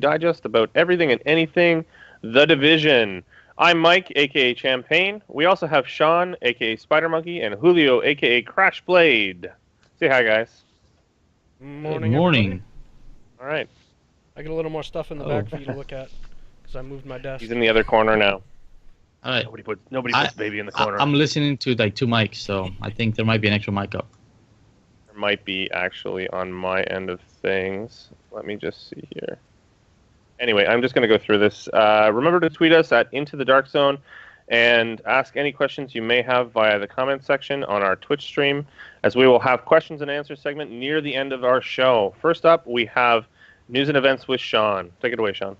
digest about everything and anything The Division. I'm Mike, aka Champagne. We also have Sean, aka Spider Monkey, and Julio, aka Crash Blade. Say hi, guys. Morning, Good morning. everybody. All right. I got a little more stuff in the back for you to look at because I moved my desk. He's in the other corner now. All right. Nobody puts baby in the corner. I'm listening to like two mics, so I think there might be an extra mic up. There might be actually on my end of things. Let me just see here. Anyway, I'm just going to go through this. Remember to tweet us at Into the Dark Zone and ask any questions you may have via the comment section on our Twitch stream, as we will have questions and answers segment near the end of our show. First up, we have news and events with Sean. Take it away, Sean.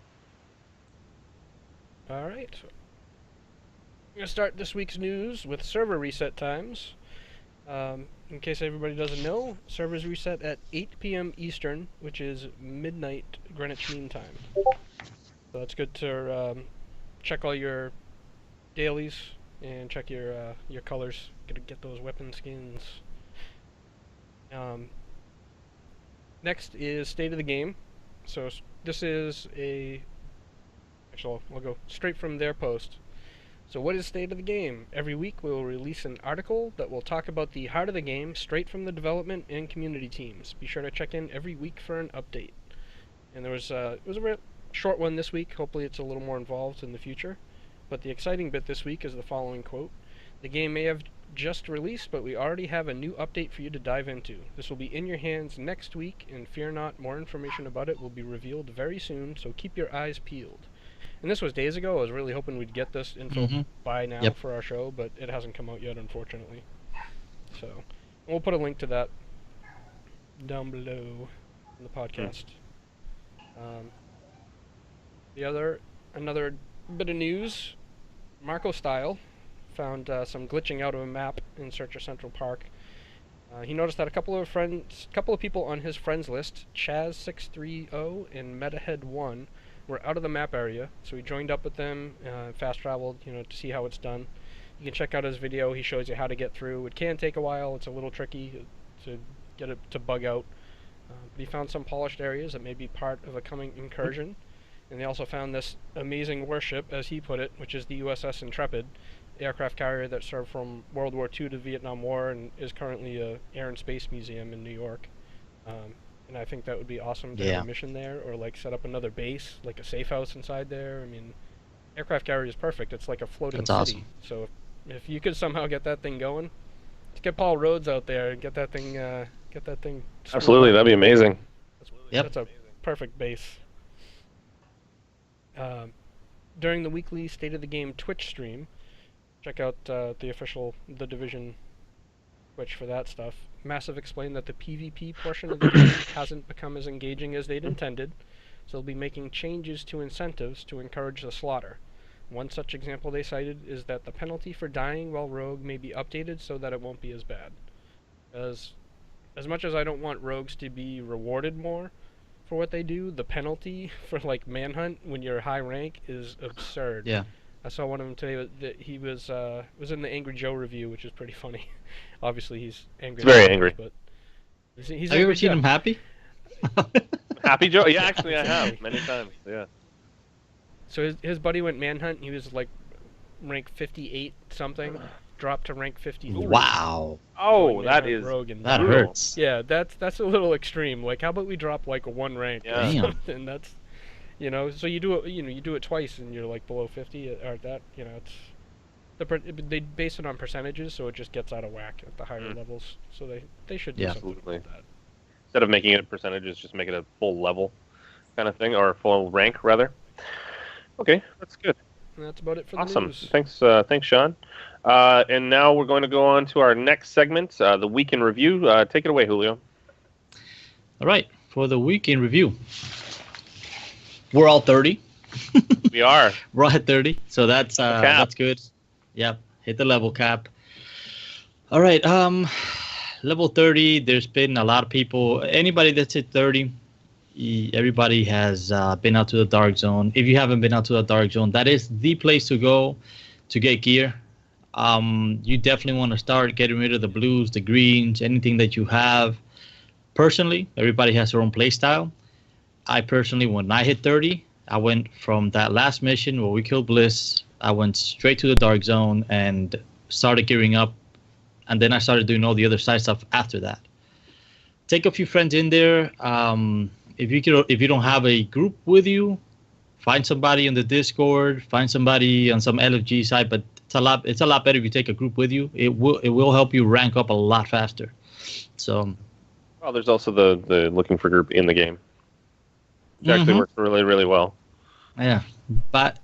All right. I'm going to start this week's news with server reset times. In case everybody doesn't know, servers reset at 8 p.m. Eastern, which is midnight Greenwich Mean Time. So it's good to check all your dailies and check your colors. Get those weapon skins. Next is State of the Game. So this is actually, I'll go straight from their post. So what is State of the Game? Every week we will release an article that will talk about the heart of the game straight from the development and community teams. Be sure to check in every week for an update. And it was a real short one this week. Hopefully it's a little more involved in the future. But the exciting bit this week is the following quote. The game may have just released, but we already have a new update for you to dive into. This will be in your hands next week, and fear not, more information about it will be revealed very soon, so keep your eyes peeled. And this was days ago. I was really hoping we'd get this info by now for our show, but it hasn't come out yet, unfortunately. So, we'll put a link to that down below in the podcast. Another bit of news, Marco Style found some glitching out of a map in Searcher Central Park. He noticed that a couple of people on his friends list, Chaz630 and MetaHead1, were out of the map area, so he joined up with them, fast traveled, to see how it's done. You can check out his video. He shows you how to get through. It can take a while. It's a little tricky to get it to bug out. But he found some polished areas that may be part of a coming incursion. And they also found this amazing warship, as he put it, which is the USS Intrepid, aircraft carrier that served from World War II to the Vietnam War and is currently a Air and Space Museum in New York. And I think that would be awesome to have a mission there, or like set up another base, like a safe house inside there. I mean, aircraft carrier is perfect. It's like a floating city. Awesome. So if you could somehow get that thing going, let's get Paul Rhodes out there and get that thing. Absolutely, that'd be amazing. That's a perfect base. During the weekly State of the Game Twitch stream, check out the official The Division Twitch for that stuff. Massive explained that the PvP portion of the game hasn't become as engaging as they'd intended, so they'll be making changes to incentives to encourage the slaughter. One such example they cited is that the penalty for dying while rogue may be updated so that it won't be as bad. As much as I don't want rogues to be rewarded more for what they do, the penalty for like manhunt when you're high rank is absurd. Yeah. I saw one of them today that he was in the Angry Joe review, which is pretty funny. Obviously, he's angry. He's very angry. But he's have you ever seen him happy? Happy Joe? Yeah, actually, I have many times. Yeah. So his buddy went manhunt. He was like rank 58 something, dropped to rank 53. Wow. Oh, that hurts. Yeah, that's a little extreme. Like, how about we drop like one rank? Yeah. Damn. And that's. So you do it. You do it twice, and you're like below 50, or that. It's they base it on percentages, so it just gets out of whack at the higher levels. So they should do something like that. Instead of making it percentages, just make it a full level kind of thing, or a full rank rather. Okay, that's good. And that's about it for the news. Awesome. Thanks, Sean. And now we're going to go on to our next segment, the Week in Review. Take it away, Julio. All right, for the Week in Review. We're all 30. We are. We're all at 30, so that's good. Yep, hit the level cap. All right, level 30, there's been a lot of people. Anybody that's hit 30, everybody has been out to the Dark Zone. If you haven't been out to the Dark Zone, that is the place to go to get gear. You definitely want to start getting rid of the blues, the greens, anything that you have. Personally, everybody has their own play style. I personally, when I hit 30, I went from that last mission where we killed Bliss. I went straight to the Dark Zone and started gearing up, and then I started doing all the other side stuff after that. Take a few friends in there. If you don't have a group with you, find somebody on the Discord, find somebody on some LFG side. But it's a lot better if you take a group with you. It will help you rank up a lot faster. So, well, there's also the looking for group in the game. It actually works really, really well. Yeah, but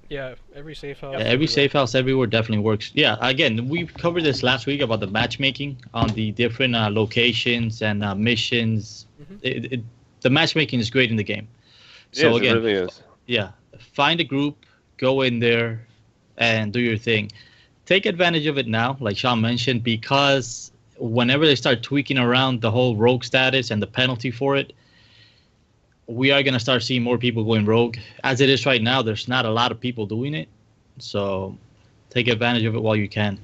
yeah, every safe house. Yeah, every safe house everywhere definitely works. Yeah, again, we covered this last week about the matchmaking on the different locations and missions. The matchmaking is great in the game. It really is. Yeah, find a group, go in there, and do your thing. Take advantage of it now, like Sean mentioned, because whenever they start tweaking around the whole rogue status and the penalty for it, we are going to start seeing more people going rogue. As it is right now, there's not a lot of people doing it. So take advantage of it while you can.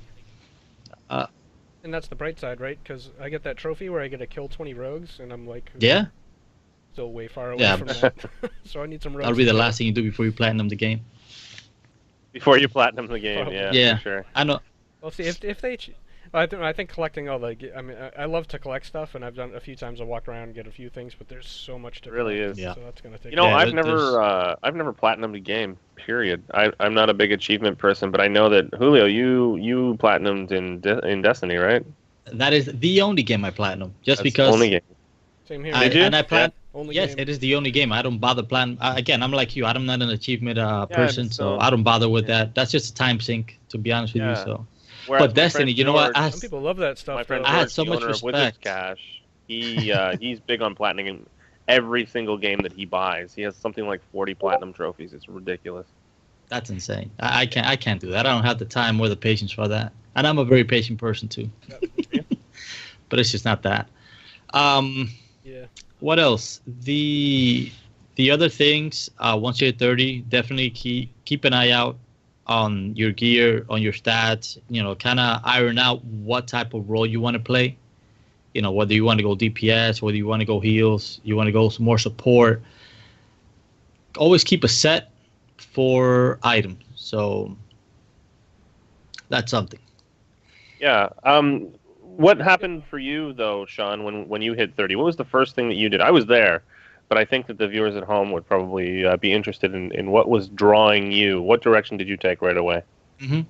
And that's the bright side, right? Because I get that trophy where I get to kill 20 rogues, and I'm like, yeah, still way far away from that. So I need some rogues. That'll be the last thing you do before you platinum the game. Before you platinum the game, probably. Yeah, for sure. I know. Well, see, if they... I think collecting all the... I mean, I love to collect stuff, and I've done a few times. I walk around and get a few things, but there's so much to collect. It really is. Yeah. So that's gonna take... You know, I've never platinumed a game. Period. I'm not a big achievement person, but I know that Julio, you platinumed in Destiny, right? That is the only game I platinum. That's because the only game. Same here. Did you? And I plan. Only Yes, game. it is the only game. I don't bother plan. Again, I'm like you. I'm not an achievement person, so so I don't bother with that. That's just a time sink, to be honest with you. So. Whereas But Destiny, you know what? Some people love that stuff. My friend I George, had so the much owner of Wizards respect. Cash, he's big on platinum every single game that he buys. He has something like 40 platinum trophies. It's ridiculous. That's insane. I can't do that. I don't have the time or the patience for that. And I'm a very patient person too. Yeah. But it's just not that. Yeah. What else? The other things, once you hit 30, definitely keep an eye out on your gear, on your stats, kind of iron out what type of role you want to play. Whether you want to go DPS, whether you want to go heals, you want to go some more support. Always keep a set for items. So that's something. Yeah. What happened for you, though, Sean, when you hit 30? What was the first thing that you did? I was there, but I think that the viewers at home would probably be interested in what was drawing you. What direction did you take right away? Mm-hmm.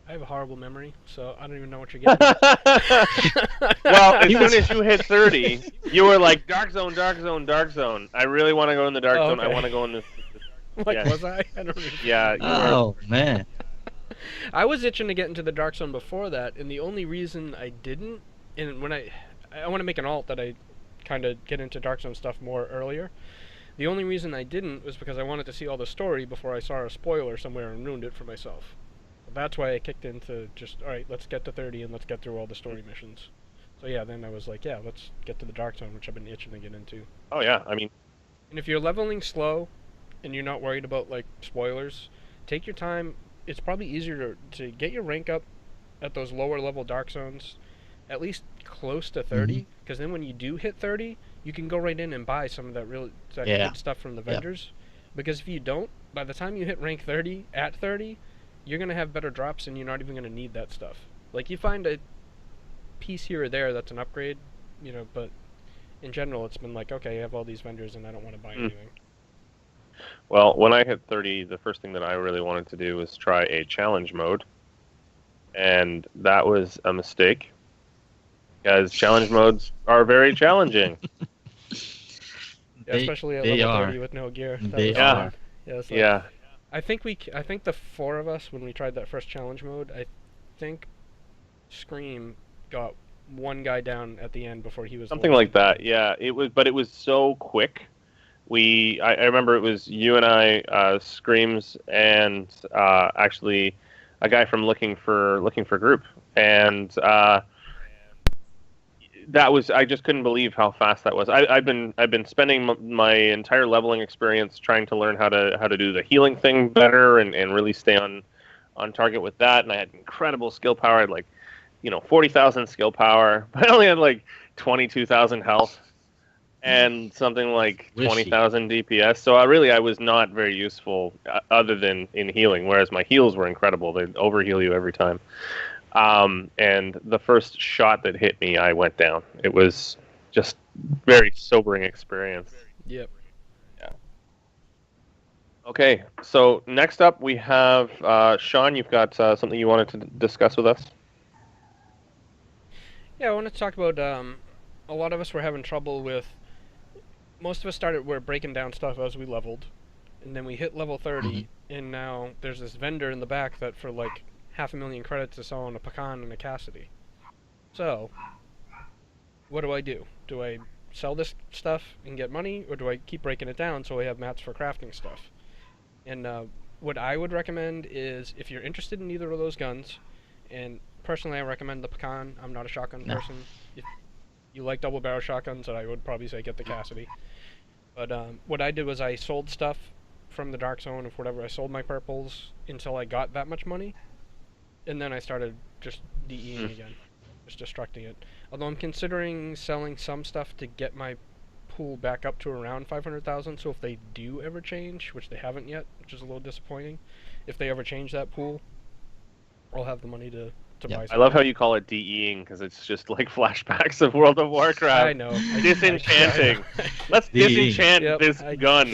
I have a horrible memory, so I don't even know what you're getting at. Well, as soon as you hit 30, you were like, Dark Zone, Dark Zone, Dark Zone. I really want to go in the Dark Zone. Okay. I want to go in this. Was I? I don't even... Yeah. Man. I was itching to get into the Dark Zone before that, and the only reason I didn't, and when I want to make an alt that I kind of get into Dark Zone stuff more earlier. The only reason I didn't was because I wanted to see all the story before I saw a spoiler somewhere and ruined it for myself. That's why I kicked into just, alright, let's get to 30 and let's get through all the story missions. So yeah, then I was like, yeah, let's get to the Dark Zone, which I've been itching to get into. Oh, yeah, I mean... And if you're leveling slow, and you're not worried about, like, spoilers, take your time. It's probably easier to get your rank up at those lower level Dark Zones, at least close to 30, because then when you do hit 30, you can go right in and buy some of that good stuff from the vendors. Because if you don't, by the time you hit rank 30, at 30, you're going to have better drops and you're not even going to need that stuff. Like, you find a piece here or there that's an upgrade, but in general it's been like, okay, I have all these vendors and I don't want to buy anything. Well, when I hit 30, the first thing that I really wanted to do was try a challenge mode. And that was a mistake, because challenge modes are very challenging. Yeah, especially at level 30 with no gear. They are. Yeah. I think the four of us, when we tried that first challenge mode, I think Scream got one guy down at the end before he was something like that. Yeah, it was so quick. I remember it was you and I, Screams, and actually a guy from looking for group, and that was, I just couldn't believe how fast that was. I've been spending my entire leveling experience trying to learn how to do the healing thing better and really stay on target with that. And I had incredible skill power. I had 40,000 skill power, but I only had 22,000 health. and something like Wishy. 20,000 DPS. So I was not very useful other than in healing, whereas my heals were incredible. They'd overheal you every time. And the first shot that hit me, I went down. It was just very sobering experience. Yep. Yeah. Okay, so next up we have Sean. You've got something you wanted to discuss with us? Yeah, I want to talk about a lot of us were having trouble with. Most of us were breaking down stuff as we leveled, and then we hit level 30, and now there's this vendor in the back that for like 500,000 credits is selling a pecan and a Cassidy. So, what do I do? Do I sell this stuff and get money, or do I keep breaking it down so I have mats for crafting stuff? And what I would recommend is, if you're interested in either of those guns, and personally I recommend the pecan. I'm not a shotgun person. If you like double barrel shotguns, I would probably say get the Cassidy. But what I did was I sold stuff from the Dark Zone of whatever. I sold my purples until I got that much money, and then I started just DEing again, just destructing it. Although I'm considering selling some stuff to get my pool back up to around 500,000, so if they do ever change, which they haven't yet, which is a little disappointing, if they ever change that pool, I'll have the money to buy something. I love how you call it DEing, because it's just like flashbacks of World of Warcraft. I know. Disenchanting. Let's disenchant this gun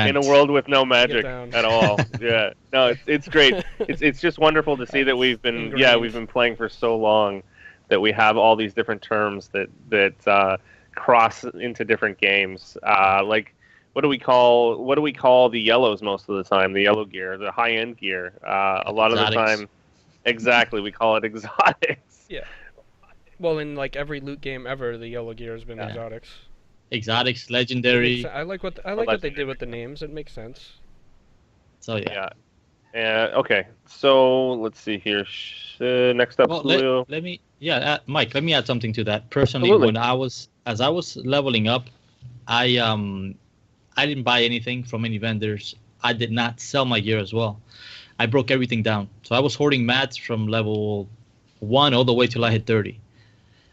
in a world with no magic at all. Yeah. No, it's great. It's just wonderful to see that we've been playing for so long that we have all these different terms that cross into different games. Like, what do we call the yellows most of the time? The yellow gear, the high end gear. A lot of the time. Exactly, we call it exotics. Yeah. Well, in like every loot game ever, the yellow gear has been exotics. Exotics, legendary. I like what they did with the names. It makes sense. So yeah. Okay, so let's see here. Next up, Julio. Let me Mike. Let me add something to that. Personally, Absolutely. as I was leveling up, I didn't buy anything from any vendors. I did not sell my gear as well. I broke everything down. So I was hoarding mats from level 1 all the way till I hit 30.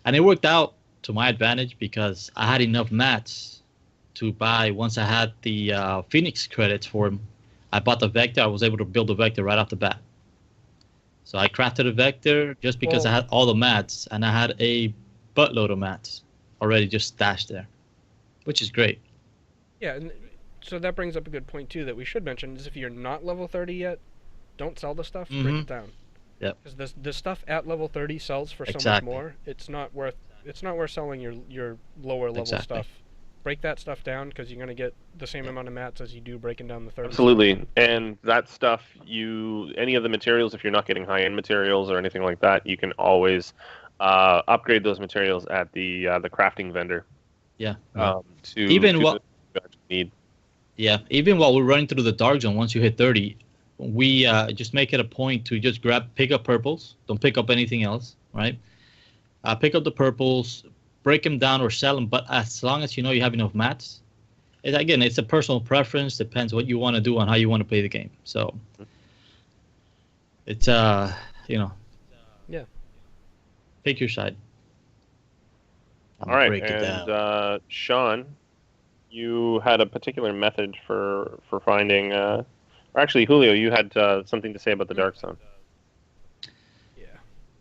And it worked out to my advantage because I had enough mats to buy. Once I had the Phoenix credits for them, I bought the Vector. I was able to build the Vector right off the bat. So I crafted a Vector just because I had all the mats, and I had a buttload of mats already just stashed there, which is great. Yeah, and so that brings up a good point too that we should mention is if you're not level 30 yet, don't sell the stuff, break it down. Yep. Because the stuff at level 30 sells for so much more. It's not worth selling your lower level stuff. Break that stuff down because you're going to get the same amount of mats as you do breaking down the 30. Absolutely. And that stuff, any of the materials, if you're not getting high-end materials or anything like that, you can always upgrade those materials at the crafting vendor. Yeah. Even while we're running through the Dark Zone, once you hit 30, we just make it a point to just pick up purples. Don't pick up anything else, right? Pick up the purples, break them down or sell them, but as long as you know you have enough mats. It's a personal preference. Depends what you want to do and how you want to play the game. So it's pick your side. All right, and Sean, you had a particular method for finding. Or actually, Julio, you had something to say about the Dark Zone.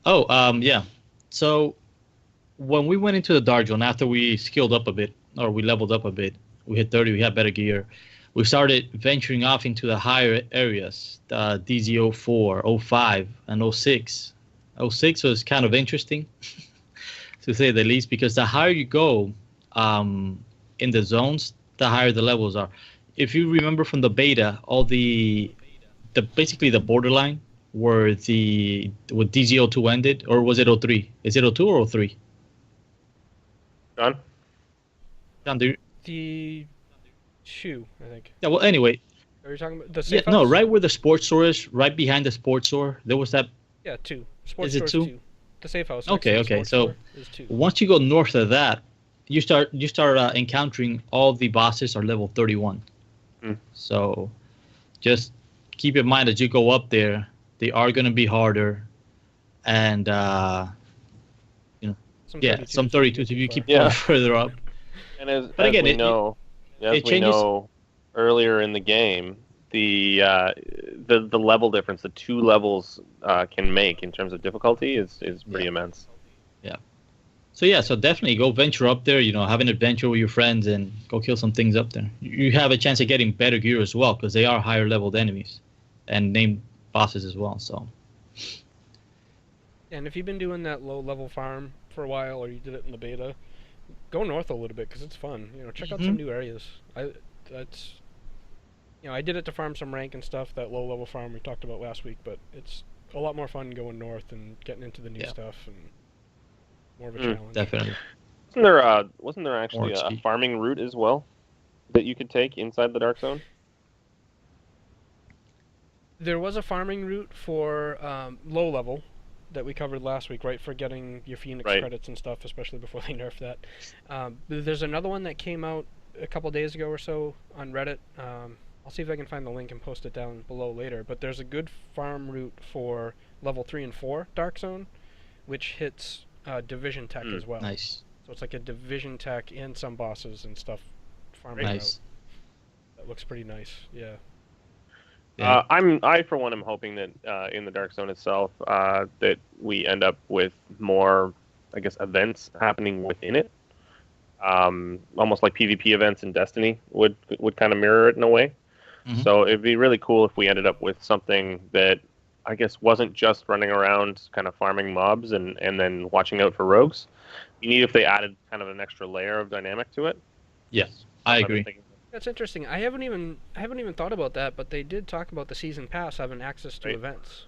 Yeah. So when we went into the Dark Zone, after we skilled up a bit, or we leveled up a bit, we hit 30, we had better gear, we started venturing off into the higher areas, DZ04, 05, and 06. 06 was kind of interesting, to say the least, because the higher you go in the zones, the higher the levels are. If you remember from the beta, all the basically the borderline where DZ02 ended, or was it 03? Is it 02 or 03? John, the 2, I think. Yeah. Well, anyway. Are you talking about the safe house? No, right where the sports store is, right behind the sports store, there was that. Yeah, 2. Sports is it 2? 2. The safe house. Okay. So once you go north of that, you start encountering all the bosses are level 31. So just keep in mind as you go up there, they are going to be harder, and some 32s if you keep going further up. And as, But again, we know, earlier in the game, the level difference, the two levels can make in terms of difficulty is pretty immense. Yeah. So definitely go venture up there. Have an adventure with your friends and go kill some things up there. You have a chance of getting better gear as well because they are higher leveled enemies and named bosses as well. So. And if you've been doing that low level farm for a while, or you did it in the beta, go north a little bit because it's fun. Check out some new areas. I did it to farm some rank and stuff. That low level farm we talked about last week, but it's a lot more fun going north and getting into the new stuff and more of a challenge. Definitely. Wasn't there actually a farming route as well that you could take inside the Dark Zone? There was a farming route for low level that we covered last week, right? For getting your Phoenix credits and stuff, especially before they nerfed that. There's another one that came out a couple days ago or so on Reddit. I'll see if I can find the link and post it down below later. But there's a good farm route for level 3 and 4 Dark Zone, which hits Division Tech as well. Nice. So it's like a Division Tech and some bosses and stuff farming out. That looks pretty nice, yeah. I for one am hoping that in the Dark Zone itself that we end up with more, I guess, events happening within it. Almost like PvP events in Destiny would kind of mirror it in a way. So it'd be really cool if we ended up with something that I guess wasn't just running around kind of farming mobs and then watching out for rogues. You need if they added kind of an extra layer of dynamic to it. Yes, I agree. That's interesting. I haven't even thought about that, but they did talk about the season pass having access to events.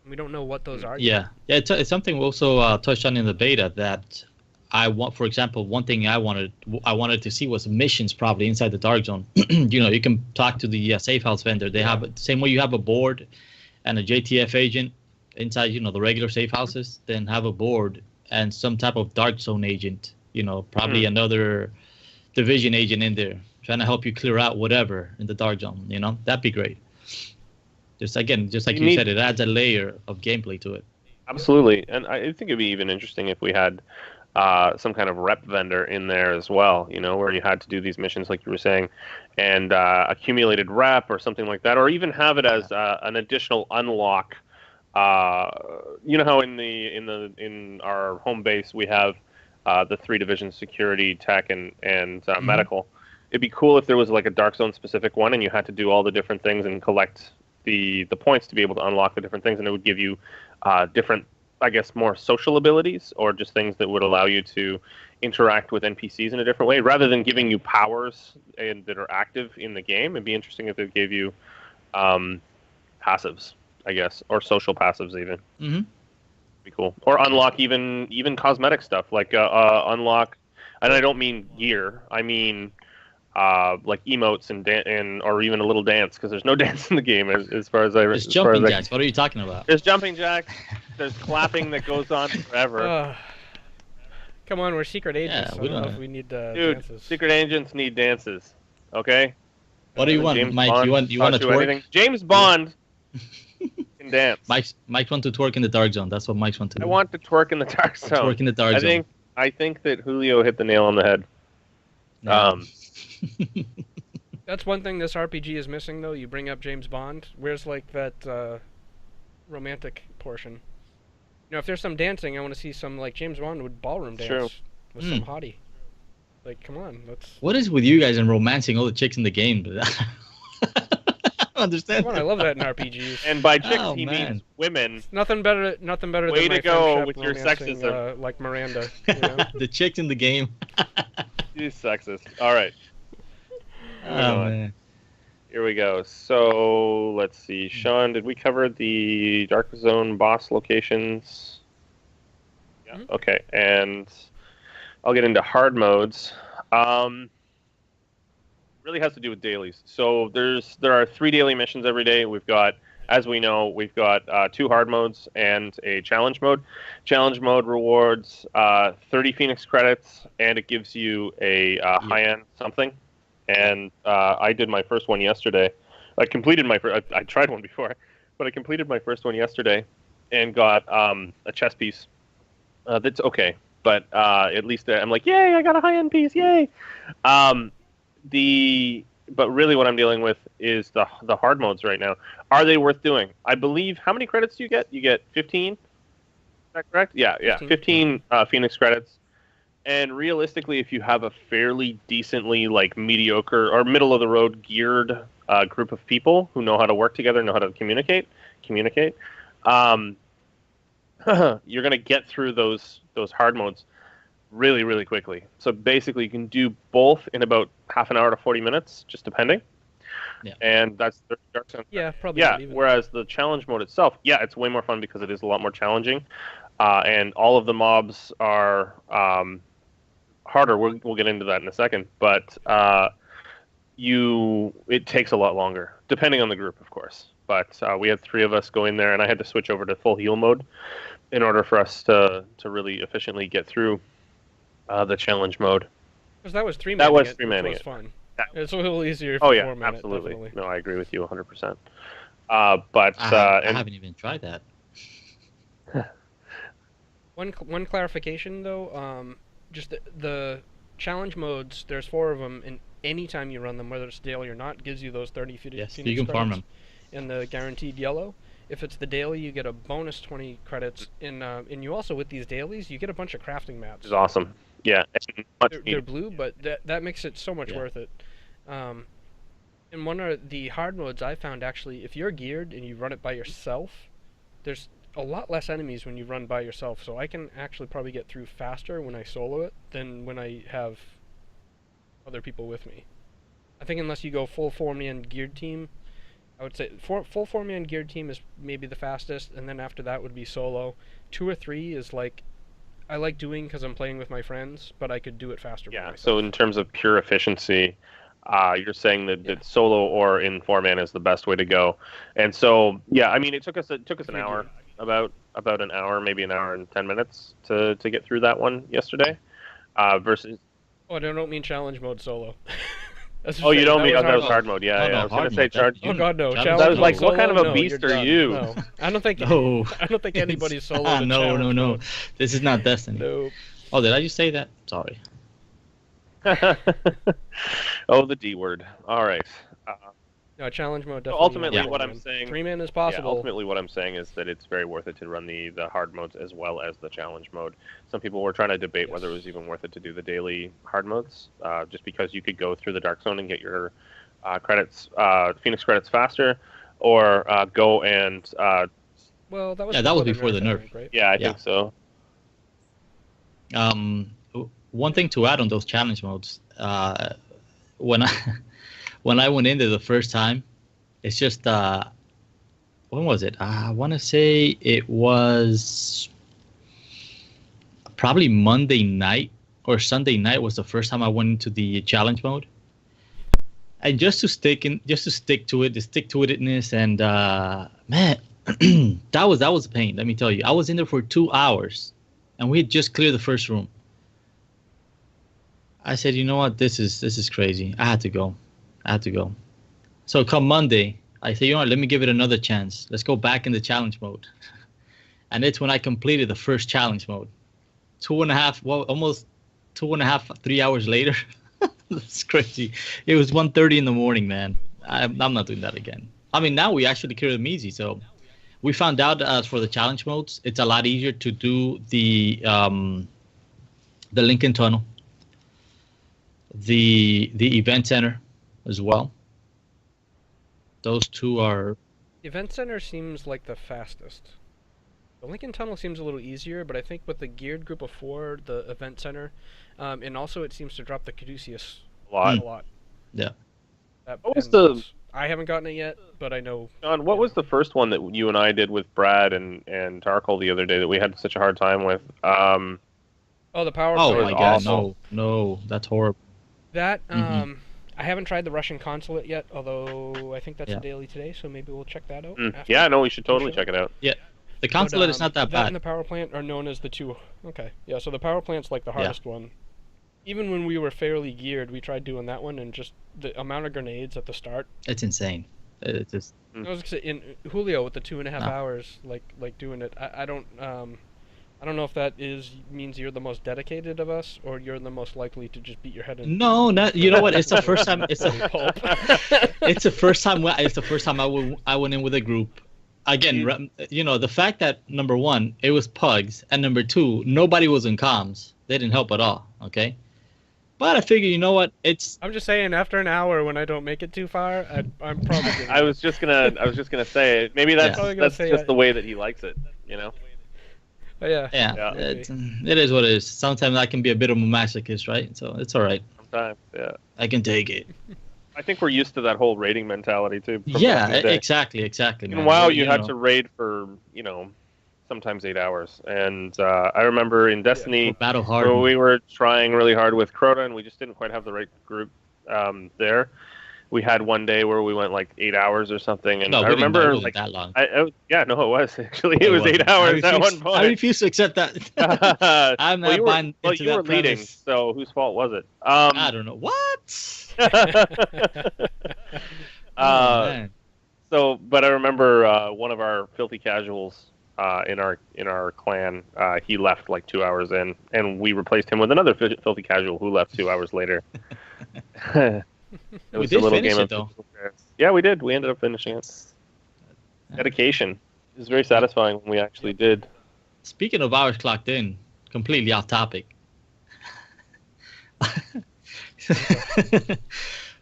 We don't know what those are. Yeah, it's something we also touched on in the beta that I want. For example, one thing I wanted to see was missions probably inside the Dark Zone. You can talk to the safe house vendor. They have the same way you have a board and a JTF agent inside the regular safe houses. Then have a board and some type of Dark Zone agent. Probably another Division agent in there, trying to help you clear out whatever in the Dark Zone, that'd be great. Just like you said, it adds a layer of gameplay to it. Absolutely, and I think it'd be even interesting if we had some kind of rep vendor in there as well, where you had to do these missions like you were saying, and accumulated rep or something like that, or even have it as an additional unlock. You know how in our home base we have the 3 divisions: security, tech, and medical. It'd be cool if there was like a Dark Zone specific one and you had to do all the different things and collect the points to be able to unlock the different things, and it would give you different, I guess, more social abilities or just things that would allow you to interact with NPCs in a different way rather than giving you powers that are active in the game. It'd be interesting if it gave you passives, I guess, or social passives even. Be cool. Or unlock even cosmetic stuff like unlock, and I don't mean gear, I mean like emotes and or even a little dance, because there's no dance in the game as far as I. There's jumping jacks. What are you talking about? There's jumping jacks. There's clapping that goes on forever. Come on, we're secret agents. Yeah, we don't know if we need dances. Secret agents need dances. Okay. What do you want, James Mike? Bond you want to twerk? Anything? James Bond can dance. Mike wants to twerk in the Dark Zone. That's what Mike's want to do. I want to twerk in the Dark Zone. Twerk in the Dark Zone. I think that Julio hit the nail on the head. Yeah. That's one thing this RPG is missing, though. You bring up James Bond. Where's like that romantic portion? If there's some dancing, I want to see some like James Bond would ballroom dance with some hottie. Like, come on, let's. What is with you guys and romancing all the chicks in the game? I don't understand. Come on, I love that in RPGs. And by chicks, he means women. It's nothing better Way than to go with your sexism. Like Miranda. The chicks in the game. You're sexist. All right. Oh man. Here we go. So let's see, Sean. Did we cover the Dark Zone boss locations? Yeah. Okay, and I'll get into hard modes. Really has to do with dailies. So there are 3 daily missions every day. We've got, as we know, 2 hard modes and a challenge mode. Challenge mode rewards 30 Phoenix credits, and it gives you a high-end something. And I did my first one yesterday. I completed my I tried one before, but I completed my first one yesterday and got a chess piece. That's okay. but at least I'm like, yay, I got a high end piece, yay. Um, but really what I'm dealing with is the hard modes right now. Are they worth doing? I believe, how many credits do you get? You get 15? Is that correct? Yeah, 15 Phoenix credits. And realistically, if you have a fairly decently like mediocre or middle of the road geared group of people who know how to work together, know how to communicate, um, you're gonna get through those hard modes really, really quickly. So basically, you can do both in about half an hour to 40 minutes, just depending. Yeah. And that's the Dark Zone. Yeah, probably. Yeah. Whereas the challenge mode itself, yeah, it's way more fun because it is a lot more challenging, and all of the mobs are harder. We'll get into that in a second, but it takes a lot longer, depending on the group, of course. But we had 3 of us go in there, and I had to switch over to full heal mode in order for us to really efficiently get through the challenge mode. Because that was 3-manning. That was it, 3-manning which was it. fun. It's a little easier. Oh yeah, 4-man absolutely. Definitely. No, I agree with you 100%. But I haven't even tried that. One clarification though, just the challenge modes. There's 4 of them, and anytime you run them, whether it's daily or not, gives you those 30 Phoenix you can farm them. In the guaranteed yellow. If it's the daily, you get a bonus 20 credits. And you also, with these dailies, you get a bunch of crafting maps. Which is awesome. Yeah. They're blue, but that makes it so much worth it. And one of the hard modes I found, actually, if you're geared and you run it by yourself, there's a lot less enemies when you run by yourself. So I can actually probably get through faster when I solo it than when I have other people with me. I think unless you go full 4-man geared team, I would say full 4-man geared team is maybe the fastest, and then after that would be solo. 2 or 3 is like I like doing because I'm playing with my friends, but I could do it faster. Yeah. So in terms of pure efficiency, you're saying that solo or in 4-man is the best way to go. And so yeah, I mean it took us an hour, about an hour, maybe an hour and 10 minutes to get through that one yesterday. Versus. Oh, I don't mean challenge mode solo. Oh, you don't mean that was hard mode? Yeah, yeah. I was gonna say charge. Oh God, no! I was like, what kind of a beast are you? No, I don't think. No. I don't think anybody's solo. No. This is not Destiny. No. Oh, did I just say that? Sorry. Oh, the D word. All right. No, challenge mode definitely. So ultimately, what I'm saying, 3-man is possible. Yeah, ultimately, what I'm saying is that it's very worth it to run the hard modes as well as the challenge mode. Some people were trying to debate whether it was even worth it to do the daily hard modes, just because you could go through the Dark Zone and get your credits, Phoenix credits faster, or go and. Well, that was before the nerf, right? Yeah, I think so. One thing to add on those challenge modes, when I went in there the first time, it's just when was it? I want to say it was probably Monday night or Sunday night was the first time I went into the challenge mode. And just to stick to it, the stick-to-itness, and man, that was a pain. Let me tell you, I was in there for 2 hours, and we had just cleared the first room. I said, you know what, this is crazy. I had to go. So come Monday, I said, you know what, let me give it another chance. Let's go back in the challenge mode. And it's when I completed the first challenge mode. 3 hours later. That's crazy. It was 1:30 in the morning, man. I'm not doing that again. I mean, now we actually clear them easy. So we found out for the challenge modes, it's a lot easier to do the Lincoln Tunnel, the event center as well. Those 2 are. Event center seems like the fastest. The Lincoln Tunnel seems a little easier, but I think with the geared group of 4, the event center, and also it seems to drop the Caduceus a lot. Yeah. What was I haven't gotten it yet, but I know. John, what was the first one that you and I did with Brad and Tarkle the other day that we had such a hard time with? Oh, the power. Oh my God, no, that's horrible. That I haven't tried the Russian consulate yet, although I think that's a daily today, so maybe we'll check that out. Yeah, no, we should totally check it out. Yeah, the consulate is not that bad. That and the power plant are known as the 2. Okay, yeah, so the power plant's like the hardest one. Even when we were fairly geared, we tried doing that one, and just the amount of grenades at the start. It's insane. It's just. I was gonna say, in Julio with the 2.5 hours, like doing it. I don't. I don't know if that means you're the most dedicated of us, or you're the most likely to just beat your head in. No, not. You know what? It's the first time. It's Pulp. it's the first time. It's the first time I went in with a group. Again, you know, the fact that number one, it was pugs, and number two, nobody was in comms. They didn't help at all. Okay. But I figure, you know what? I'm just saying, after an hour, when I don't make it too far, I'm probably. I was just gonna say maybe that's just the way that he likes it, you know. But yeah. It is what it is. Sometimes I can be a bit of a masochist, right? So it's all right. Sometimes, yeah. I can take it. I think we're used to that whole raiding mentality too. Yeah, exactly. And WoW, you had to raid for, you know, sometimes 8 hours. And I remember in Destiny, Battle hard. where we were trying really hard with Crota, and we just didn't quite have the right group there. We had one day where we went like 8 hours or something, and no, I remember like that long. it was actually it was 8 hours at one point. I refuse to accept that. I'm not buying into you were that leading, premise. so whose fault was it? I don't know what. Man. So, but I remember one of our filthy casuals in our clan. He left like 2 hours in, and we replaced him with another filthy casual who left 2 hours later. It was we did a little finish game it, of though. Yeah, we did. We ended up finishing it. Dedication. It was very satisfying when we actually did. Speaking of hours clocked in, completely off topic.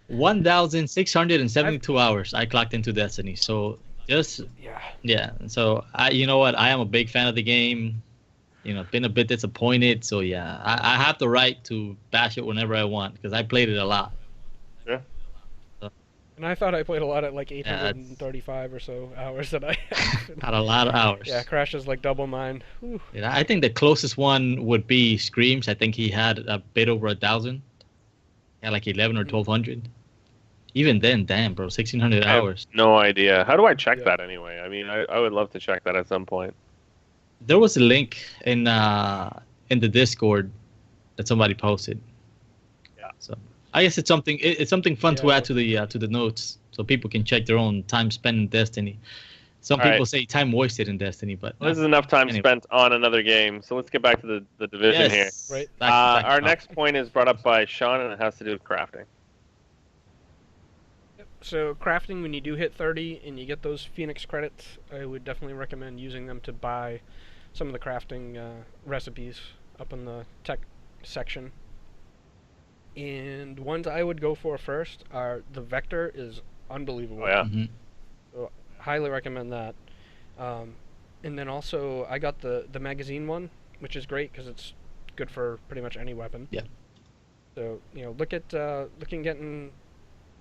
1,672 hours I clocked into Destiny. So yeah. So you know what? I am a big fan of the game. You know, been a bit disappointed. So yeah, I have the right to bash it whenever I want because I played it a lot. Yeah. And I thought I played a lot at like 835 or so hours that I had a lot of hours. Yeah, crashes like double mine. Yeah, I think the closest one would be Screams. I think he had a bit over 1,000. Yeah, like 11 or 1,200. Even then, damn, bro, 1,600 hours. No idea. How do I check that anyway? I mean, I would love to check that at some point. There was a link in the Discord that somebody posted. Yeah. So I guess it's something fun to add to the notes so people can check their own time spent in Destiny. Some people say time wasted in Destiny, but this is enough time spent on another game. So let's get back to the division here. Right. Back our next point is brought up by Sean, and it has to do with crafting. So crafting, when you do hit 30 and you get those Phoenix credits, I would definitely recommend using them to buy some of the crafting recipes up in the tech section. And ones I would go for first are the Vector is unbelievable. Oh, yeah. Mm-hmm. So highly recommend that. And then also I got the magazine one, which is great because it's good for pretty much any weapon. Yeah. So getting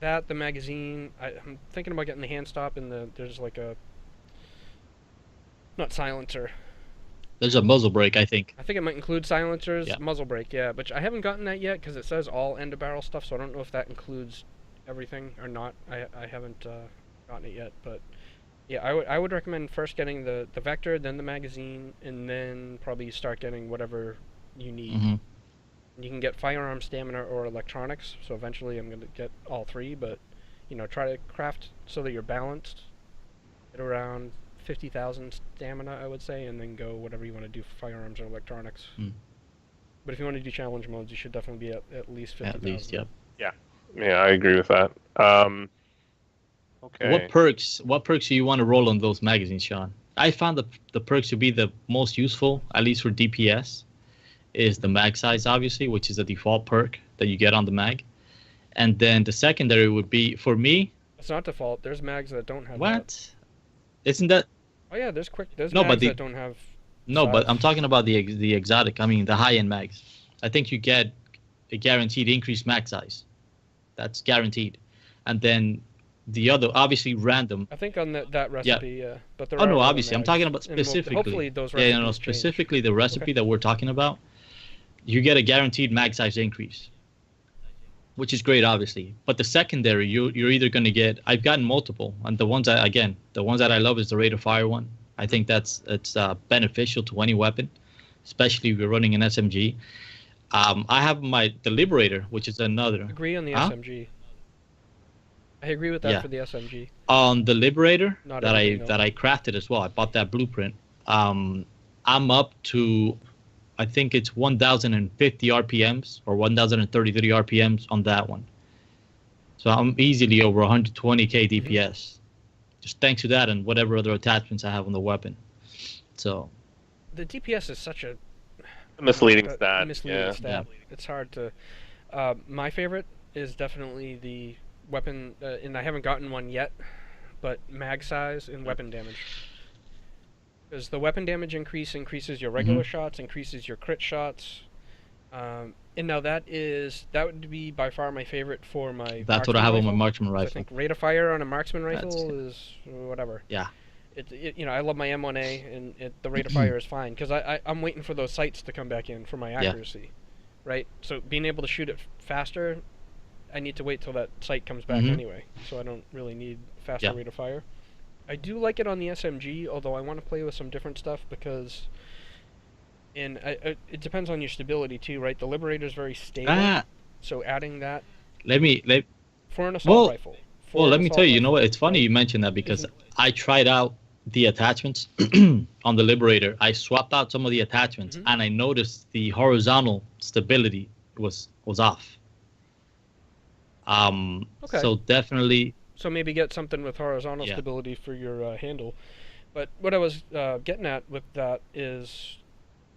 that, the magazine. I'm thinking about getting the hand stop and there's like a not silencer. There's a muzzle break, I think. I think it might include silencers, Yeah. muzzle brake, yeah. But I haven't gotten that yet because it says all end of barrel stuff, so I don't know if that includes everything or not. I haven't gotten it yet, but yeah, I would recommend first getting the Vector, then the magazine, and then probably start getting whatever you need. Mm-hmm. You can get firearm stamina or electronics, so eventually I'm going to get all three, but you know, try to craft so that you're balanced at around 50,000 stamina, I would say, and then go whatever you want to do for firearms or electronics. But if you want to do challenge modes, you should definitely be at least 50,000. At least, yep. Yeah, I agree with that. Okay. What perks do you want to roll on those magazines, Sean? I found the perks to be the most useful, at least for DPS, is the mag size, obviously, which is the default perk that you get on the mag. And then the secondary would be, for me... It's not default. There's mags that don't have What? that. Isn't that... Oh, yeah, there's mags that don't have... No, but I'm talking about the exotic, I mean, the high-end mags. I think you get a guaranteed increased mag size. That's guaranteed. And then the other, obviously, random. I think on that recipe, yeah. But there Oh, are no, other obviously. I'm mags. talking about And specifically. hopefully those recipes change. specifically the recipe that we're talking about. You get a guaranteed mag size increase, which is great, obviously. But the secondary, you're either going to get... I've gotten multiple. And the ones that I love is the rate of fire one. I think it's beneficial to any weapon, especially if you're running an SMG. I have the Liberator, which is another. Agree on the SMG. I agree with that for the SMG. The Liberator, that I crafted as well. I bought that blueprint. I'm up to, I think it's 1,050 RPMs or 1,033 RPMs on that one. So I'm easily over 120k DPS, just thanks to that and whatever other attachments I have on the weapon. So the DPS is such a misleading stat. Yeah. It's hard to. My favorite is definitely the weapon, and I haven't gotten one yet, but mag size and weapon damage. Because the weapon damage increases your regular shots, increases your crit shots, and now that would be by far my favorite for my. That's what I have on my marksman rifle. I think rate of fire on a marksman rifle is whatever. Yeah. I love my M1A, and the rate of fire is fine because I'm waiting for those sights to come back in for my accuracy, right? So being able to shoot it faster, I need to wait till that sight comes back anyway. So I don't really need faster rate of fire. I do like it on the SMG, although I want to play with some different stuff because, it depends on your stability too, right? The Liberator is very stable, so adding that. For an assault rifle. Well, let me tell you. You know what? It's funny you mentioned that because I tried out the attachments on the Liberator. I swapped out some of the attachments, and I noticed the horizontal stability was off. Okay. So definitely. So maybe get something with horizontal stability for your handle. But what I was getting at with that is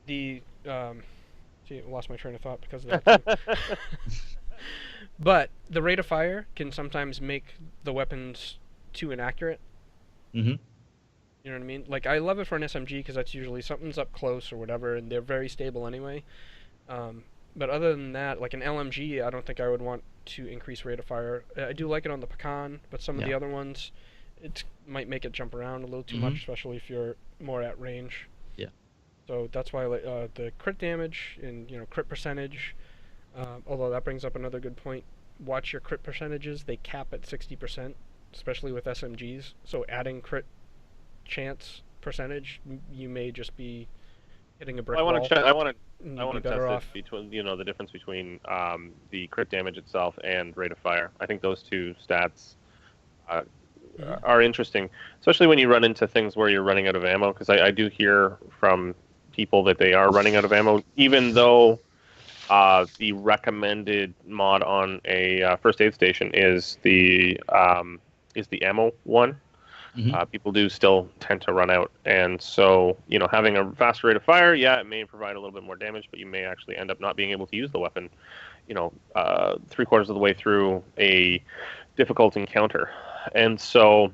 the see, I lost my train of thought because of that. But the rate of fire can sometimes make the weapons too inaccurate. You know what I mean? Like, I love it for an SMG because that's usually something's up close or whatever, and they're very stable anyway. But other than that, like an LMG, I don't think I would want to increase rate of fire. I do like it on the Pecan, but some of the other ones, it might make it jump around a little too much, especially if you're more at range. Yeah. So that's why the crit damage and crit percentage. Although that brings up another good point. Watch your crit percentages; they cap at 60%, especially with SMGs. So adding crit chance percentage, you may just be hitting a brick wall. I want to test it between the difference between the crit damage itself and rate of fire. I think those two stats are interesting, especially when you run into things where you're running out of ammo. Because I do hear from people that they are running out of ammo, even though the recommended mod on a first aid station is the ammo one. People do still tend to run out, and so having a faster rate of fire, it may provide a little bit more damage, but you may actually end up not being able to use the weapon, 3/4 of the way through a difficult encounter, and so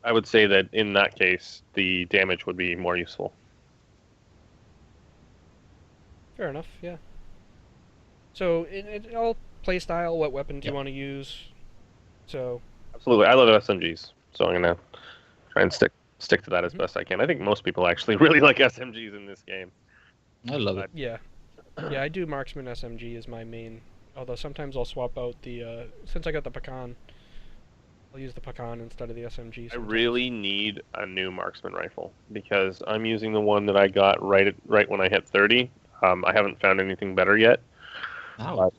I would say that in that case, the damage would be more useful. Fair enough, yeah. So it all play style. What weapon do you want to use? So absolutely, I love SMGs. So I'm gonna try and stick to that as best I can. I think most people actually really like SMGs in this game. I love it. Yeah, I do marksman SMG as my main. Although sometimes I'll swap out the since I got the Pecan, I'll use the Pecan instead of the SMG. Sometimes. I really need a new marksman rifle because I'm using the one that I got right when I hit 30. I haven't found anything better yet. Oh.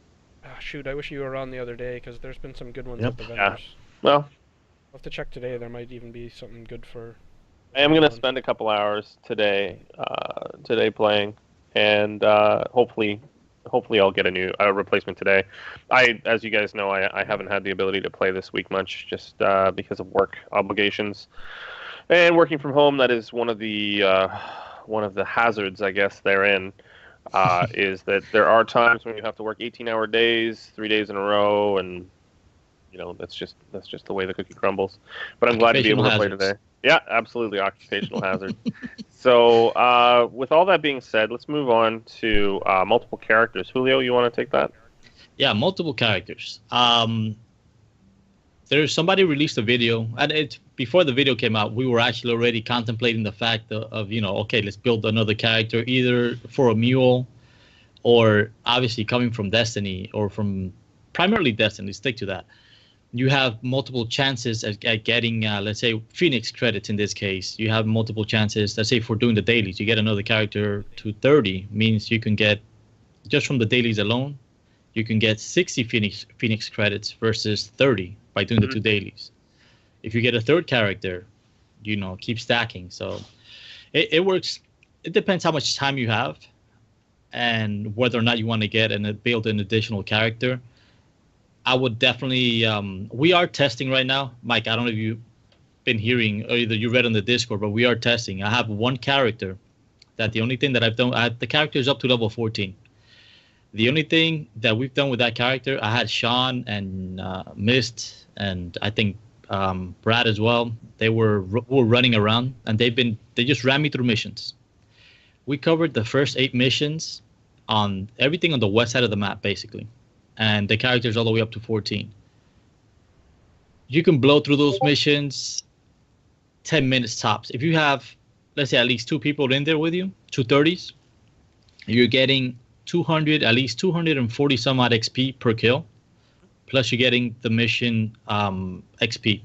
Shoot! I wish you were on the other day because there's been some good ones at the vendors. Yeah. Well, I'll have to check today. There might even be something good for. I am going to spend a couple hours today playing, and hopefully I'll get a new replacement today. As you guys know, I haven't had the ability to play this week much just because of work obligations and working from home. That is one of the hazards, I guess, therein. Is that there are times when you have to work 18-hour days, 3 days in a row, and that's just the way the cookie crumbles. But I'm glad to be able to play today. Yeah, absolutely, occupational hazard. So with all that being said, let's move on to multiple characters. Julio, you want to take that? Yeah, multiple characters. There's somebody released a video, and before the video came out, we were actually already contemplating the fact of okay, let's build another character either for a mule, or obviously coming from Destiny or from primarily Destiny. Stick to that. You have multiple chances at getting, let's say, Phoenix credits in this case. You have multiple chances. Let's say for doing the dailies, you get another character to 30, means you can get, just from the dailies alone, you can get 60 Phoenix credits versus 30 by doing the two dailies. If you get a third character, keep stacking. So it works it depends how much time you have and whether or not you want to get and build an additional character. I would definitely. We are testing right now, Mike. I don't know if you've been hearing or either you read on the Discord, but we are testing. I have one character that the only thing that I've done, the character is up to level 14. The only thing that we've done with that character, I had Sean and Mist, and I think Brad as well. They were running around, and they just ran me through missions. We covered the first 8 missions on everything on the west side of the map, basically, and the characters all the way up to 14. You can blow through those missions 10 minutes tops. If you have, let's say, at least 2 people in there with you, 230s, you're getting at least 240 some odd XP per kill, plus you're getting the mission XP.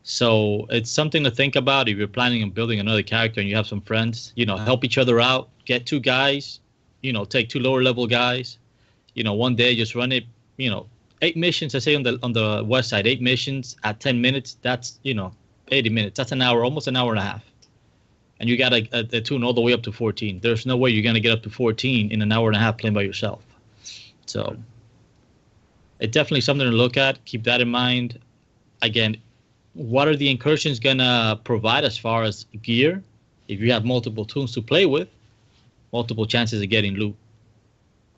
So it's something to think about if you're planning on building another character and you have some friends. Help each other out. Get 2 guys. Take 2 lower level guys. One day just run it. 8 missions. I say on the west side, 8 missions at 10 minutes. That's 80 minutes. That's an hour, almost an hour and a half. And you got to tune all the way up to 14. There's no way you're going to get up to 14 in an hour and a half playing by yourself. So it's definitely something to look at. Keep that in mind. Again, what are the incursions going to provide as far as gear? If you have multiple tunes to play with, multiple chances of getting loot.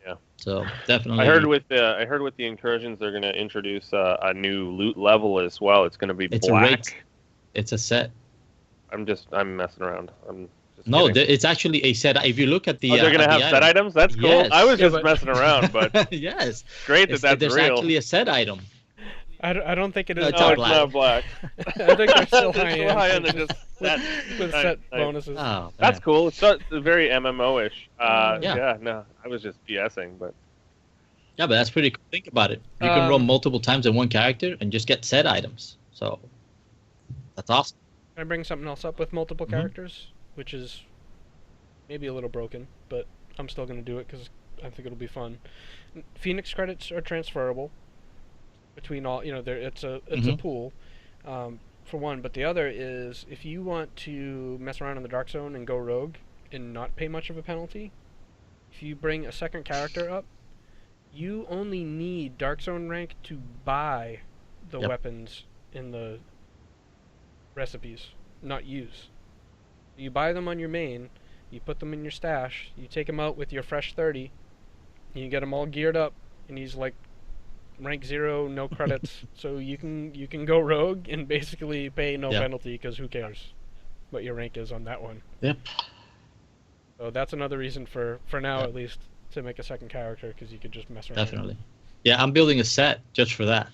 Yeah. So definitely. I heard with the incursions, they're going to introduce a new loot level as well. It's going to be black. It's a rate. It's a set. I'm messing around. No, it's actually a set. If you look at the, they're gonna have set items. That's cool. Yes. I was just messing around, but yes, great that's there's real. Actually a set item. I don't think it is. No, it's No, it's black. not black. I think they're still high Still end. high end and just with set bonuses. Oh, That's man. cool. It's very MMO-ish. Yeah. No, I was just BSing, but Yeah, but that's pretty cool. Think about it. You can run multiple times in one character and just get set items. So that's awesome. Can I bring something else up with multiple characters, which is maybe a little broken, but I'm still going to do it because I think it'll be fun. Phoenix credits are transferable between all. It's a pool, for one. But the other is if you want to mess around in the Dark Zone and go rogue and not pay much of a penalty, if you bring a second character up, you only need Dark Zone rank to buy the weapons in the recipes, not use. You buy them on your main, you put them in your stash, you take them out with your fresh 30, and you get them all geared up, and he's like rank 0, no credits, so you can go rogue and basically pay no penalty because who cares what your rank is on that one. Yep. So that's another reason for now at least to make a second character because you could just mess around. Definitely. Yeah, I'm building a set just for that.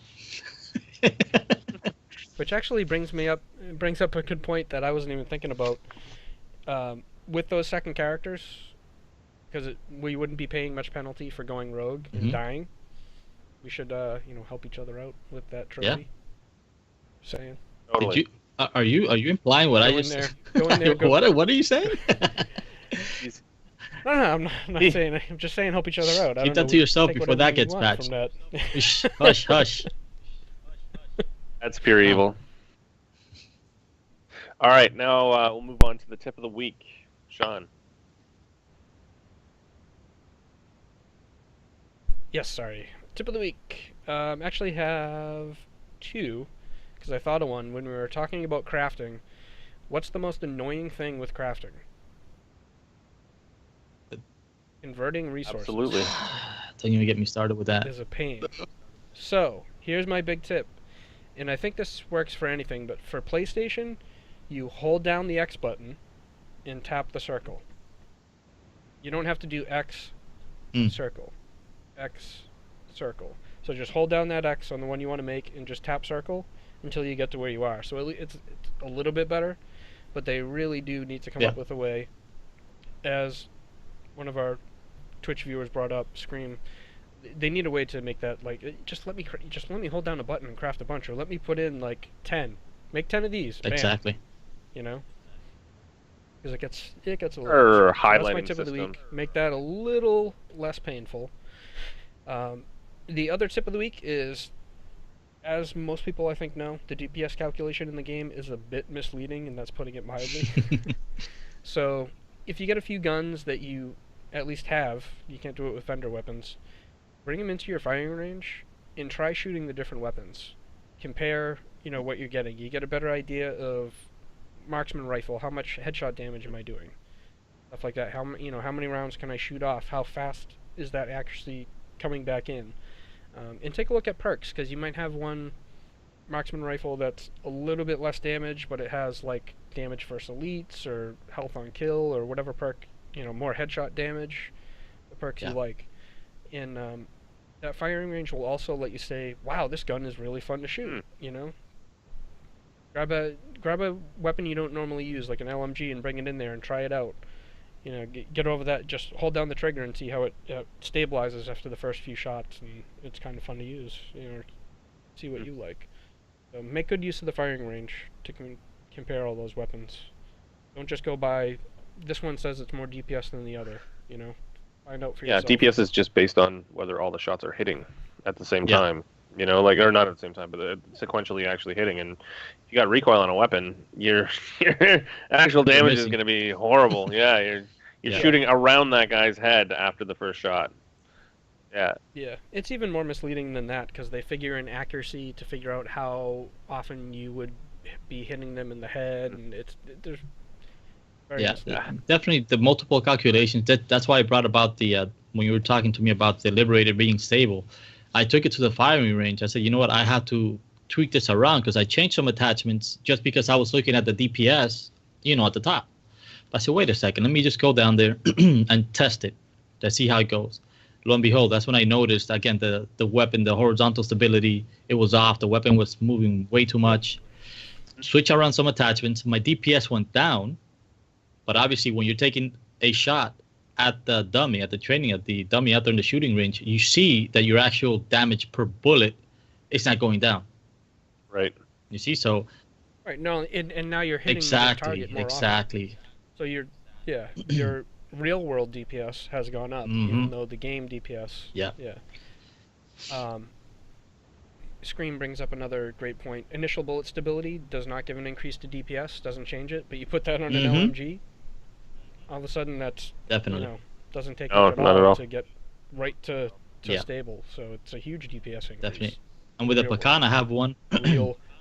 Which actually brings up a good point that I wasn't even thinking about. With those second characters, because we wouldn't be paying much penalty for going rogue and dying. We should, help each other out with that trophy. Yeah. Saying. totally. Are you implying what Go I in just there. Go in there. What are you saying? No, I'm not saying. I'm just saying help each other out. Keep that to yourself before that gets patched. Hush, hush. That's pure evil. All right, now we'll move on to the tip of the week. Sean. Yes, sorry. Tip of the week. Actually have 2, because I thought of one when we were talking about crafting. What's the most annoying thing with crafting? Converting resources. Absolutely. Don't even get me started with that. Is a pain. So, here's my big tip. And I think this works for anything, but for PlayStation, you hold down the X button and tap the circle. You don't have to do X, circle. X, circle. So just hold down that X on the one you want to make and just tap circle until you get to where you are. So it's a little bit better, but they really do need to come up with a way, as one of our Twitch viewers brought up, Scream, they need a way to make that, like, just let me hold down a button and craft a bunch, or let me put in, like, 10. Make 10 of these. Bam. Exactly. You know? Because it gets a little... Or so highlighting that's my tip system. of the week. Make that a little less painful. The other tip of the week is, as most people I think know, the DPS calculation in the game is a bit misleading, and that's putting it mildly. So, if you get a few guns that you at least have, you can't do it with vendor weapons, bring them into your firing range and try shooting the different weapons. Compare, what you're getting. You get a better idea of marksman rifle, how much headshot damage am I doing? Stuff like that. How many rounds can I shoot off? How fast is that accuracy coming back in? And take a look at perks, because you might have one marksman rifle that's a little bit less damage, but it has like damage versus elites or health on kill or whatever perk, more headshot damage, the perks you like. And that firing range will also let you say, wow, this gun is really fun to shoot, Grab a weapon you don't normally use, like an LMG, and bring it in there and try it out. Get over that, just hold down the trigger and see how it stabilizes after the first few shots, and it's kind of fun to use, see what you like. So make good use of the firing range to compare all those weapons. Don't just go by, this one says it's more DPS than the other, Find out for yourself. Yeah, DPS is just based on whether all the shots are hitting at the same time. Or not at the same time, but sequentially actually hitting. And if you got recoil on a weapon, your actual damage is going to be horrible. Yeah, you're shooting around that guy's head after the first shot. Yeah. Yeah, it's even more misleading than that, because they figure in accuracy to figure out how often you would be hitting them in the head, and there's very definitely the multiple calculations. That's why I brought about the when you were talking to me about the Liberator being stable. I took it to the firing range. I said, you know what, I have to tweak this around, because I changed some attachments just because I was looking at the DPS, at the top. I said, wait a second, let me just go down there and test it to see how it goes. Lo and behold, that's when I noticed, again, the weapon, the horizontal stability, it was off. The weapon was moving way too much. Switch around some attachments. My DPS went down, but obviously when you're taking a shot at the dummy, at the training, at the dummy out there in the shooting range, you see that your actual damage per bullet is not going down. Right. You see, so... Right, no, and now you're hitting the target more often. So your real-world DPS has gone up, even though the game DPS... Yeah. Scream brings up another great point. Initial bullet stability does not give an increase to DPS, doesn't change it, but you put that on an LMG... all of a sudden that's definitely doesn't take much at all to get right to stable. So it's a huge DPS increase. Definitely. And with the Pacan, I have one.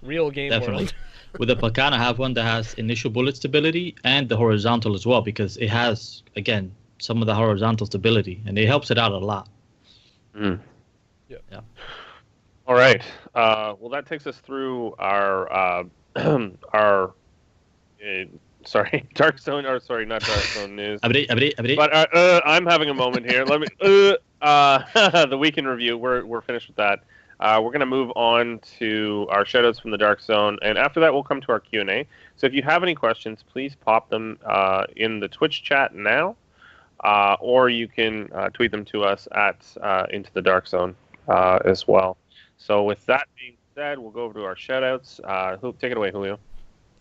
real game definitely. World. With the Pacan, I have one that has initial bullet stability and the horizontal as well, because it has, again, some of the horizontal stability, and it helps it out a lot. Yeah. All right. Well, that takes us through our Dark Zone, or sorry, not Dark Zone news. But I'm having a moment here. Let me. The week in review. We're finished with that. We're going to move on to our shoutouts from the Dark Zone, and after that, we'll come to our Q&A. So if you have any questions, please pop them in the Twitch chat now, or you can tweet them to us at Into the Dark Zone as well. So with that being said, we'll go over to our shoutouts. Take it away, Julio.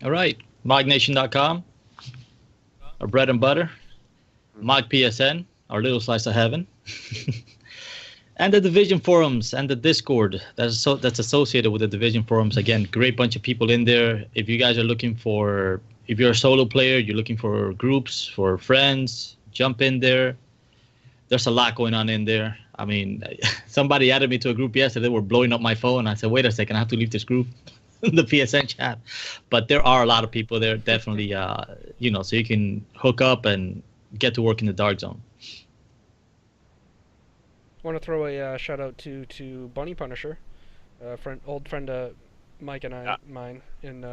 All right. MogNation.com, our bread and butter. MogPSN, our little slice of heaven. And the Division forums and the Discord that's associated with the Division forums. Again, great bunch of people in there. If you guys are looking for, if you're a solo player, you're looking for groups, for friends, jump in there. There's a lot going on in there. I mean, somebody added me to a group yesterday. They were blowing up my phone. I said, wait a second, I have to leave this group. The PSN chat. But there are a lot of people there, definitely, so you can hook up and get to work in the Dark Zone. I want to throw a shout out to Bunny Punisher, old friend of Mike and mine. And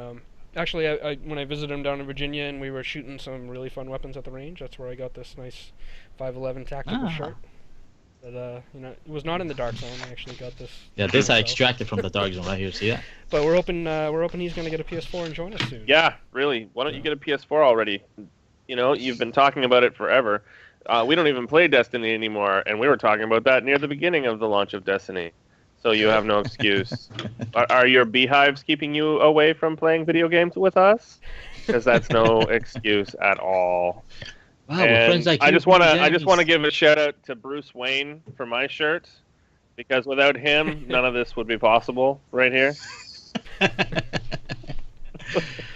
actually, I when I visited him down in Virginia, and we were shooting some really fun weapons at the range. That's where I got this nice 511 tactical shirt. But it was not in the Dark Zone. I actually got this. Yeah, this I extracted from the Dark Zone right here. See that? But we're hoping he's going to get a PS4 and join us soon. Yeah, really. Why don't you get a PS4 already? You've been talking about it forever. We don't even play Destiny anymore, and we were talking about that near the beginning of the launch of Destiny. So you have no excuse. Are your beehives keeping you away from playing video games with us? Because that's no excuse at all. Wow, friends like I just want to give a shout out to Bruce Wayne for my shirt, because without him, none of this would be possible. Right here.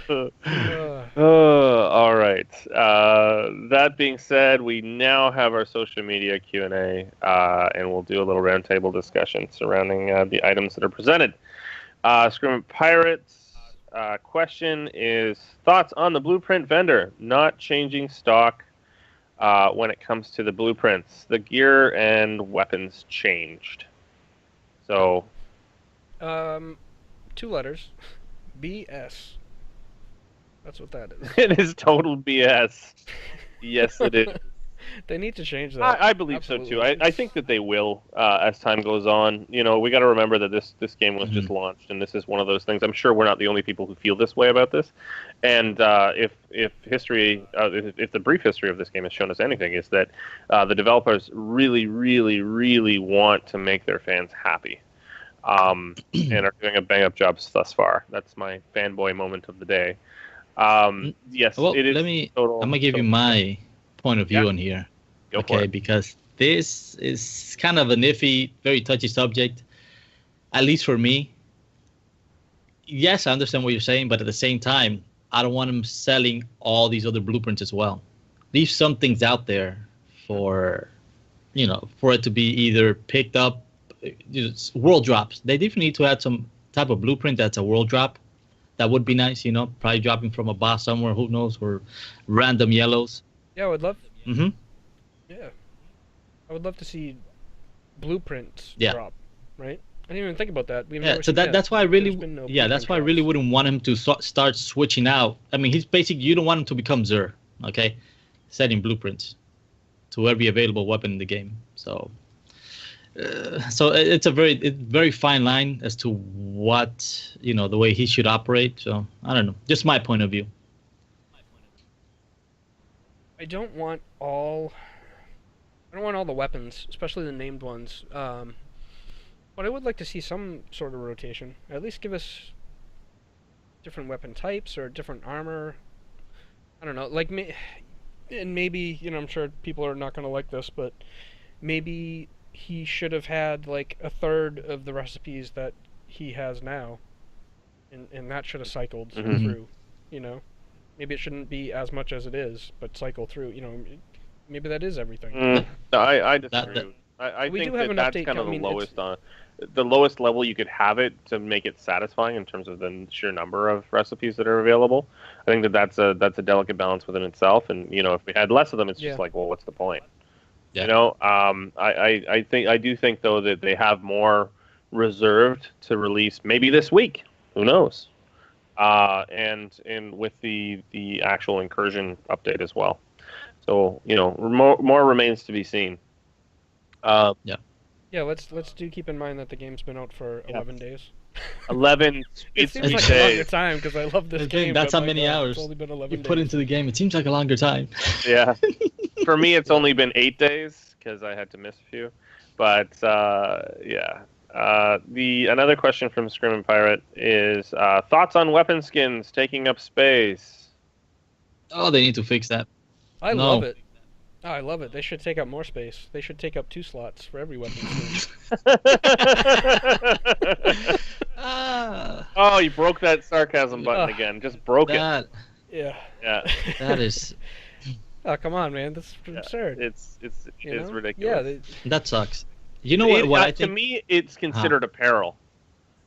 All right. That being said, we now have our social media Q&A, and we'll do a little roundtable discussion surrounding the items that are presented. Screaming Pirates question is thoughts on the blueprint vendor not changing stock when it comes to the blueprints. The gear and weapons changed. So, 2 letters, BS. That's what that is. It is total BS. Yes, it is. They need to change that. I believe Absolutely. So too. I think that they will as time goes on. You know, we got to remember that this game was just launched, and this is one of those things. I'm sure we're not the only people who feel this way about this. And if history, if the brief history of this game has shown us anything, is that the developers really, really, really want to make their fans happy, and are doing a bang up job thus far. That's my fanboy moment of the day. Yes, well, it is. I'm gonna give you my point of view on here. Go for it. Because this is kind of an iffy, very touchy subject, at least for me. Yes, I understand what you're saying, but at the same time, I don't want them selling all these other blueprints as well. Leave some things out there for it to be either picked up, world drops. They definitely need to add some type of blueprint that's a world drop. That would be nice, probably dropping from a boss somewhere, who knows, or random yellows. Yeah, I would love. Mm-hmm. Yeah, I would love to see blueprints Yeah. drop. Right? I didn't even think about that. So that's why I really, that's why I really wouldn't want him to start switching out. I mean, he's basically, you don't want him to become Xur, okay? Setting blueprints to every available weapon in the game. So it's a very fine line as to what the way he should operate. So I don't know, just my point of view. I don't want all the weapons, especially the named ones. But I would like to see some sort of rotation. At least give us different weapon types or different armor. I don't know, like and maybe I'm sure people are not going to like this, but maybe he should have had like a third of the recipes that he has now, and that should have cycled through. Maybe it shouldn't be as much as it is, but cycle through. Maybe that is everything. No, I disagree. I think that's kind of the lowest level you could have it to make it satisfying in terms of the sheer number of recipes that are available. I think that's a delicate balance within itself. And if we had less of them, it's just like, well, what's the point? Yeah. I do think though that they have more reserved to release maybe this week. Who knows? And with the actual incursion update as well. So more remains to be seen. Yeah, let's keep in mind that the game's been out for 11 days. 11 it seems like a longer time because I love this game. That's how many hours it's only been 11 you put into the game. It seems like a longer time. Yeah. For me, it's only been 8 days because I had to miss a few. But yeah. Another question from Screaming Pirate is thoughts on weapon skins taking up space. Oh, they need to fix that. I love it. Oh, I love it. They should take up more space. They should take up 2 slots for every weapon skin. Oh, you broke that sarcasm button again. Just broke it. Yeah. That is. Oh, come on, man. That's absurd. It's ridiculous. Yeah, that sucks. You know what I think? To me, it's considered apparel.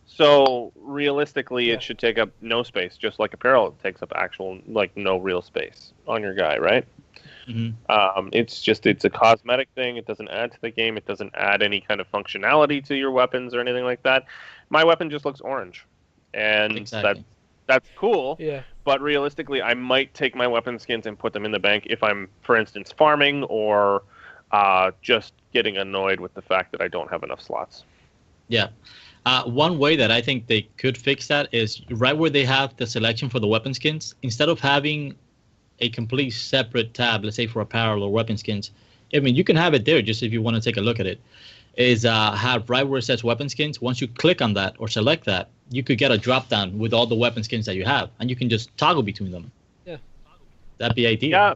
So realistically, it should take up no space, just like apparel takes up actual no real space on your guy, right? Mm-hmm. It's a cosmetic thing. It doesn't add to the game. It doesn't add any kind of functionality to your weapons or anything like that. My weapon just looks orange, and that's cool. Yeah. But realistically, I might take my weapon skins and put them in the bank if I'm, for instance, farming or just getting annoyed with the fact that I don't have enough slots. Yeah. One way that I think they could fix that is right where they have the selection for the weapon skins, instead of having a complete separate tab, let's say for apparel or weapon skins. I mean, you can have it there just if you want to take a look at it. Is have right where it says weapon skins. Once you click on that or select that, you could get a drop down with all the weapon skins that you have, and you can just toggle between them. Yeah. That'd be ideal. Yeah.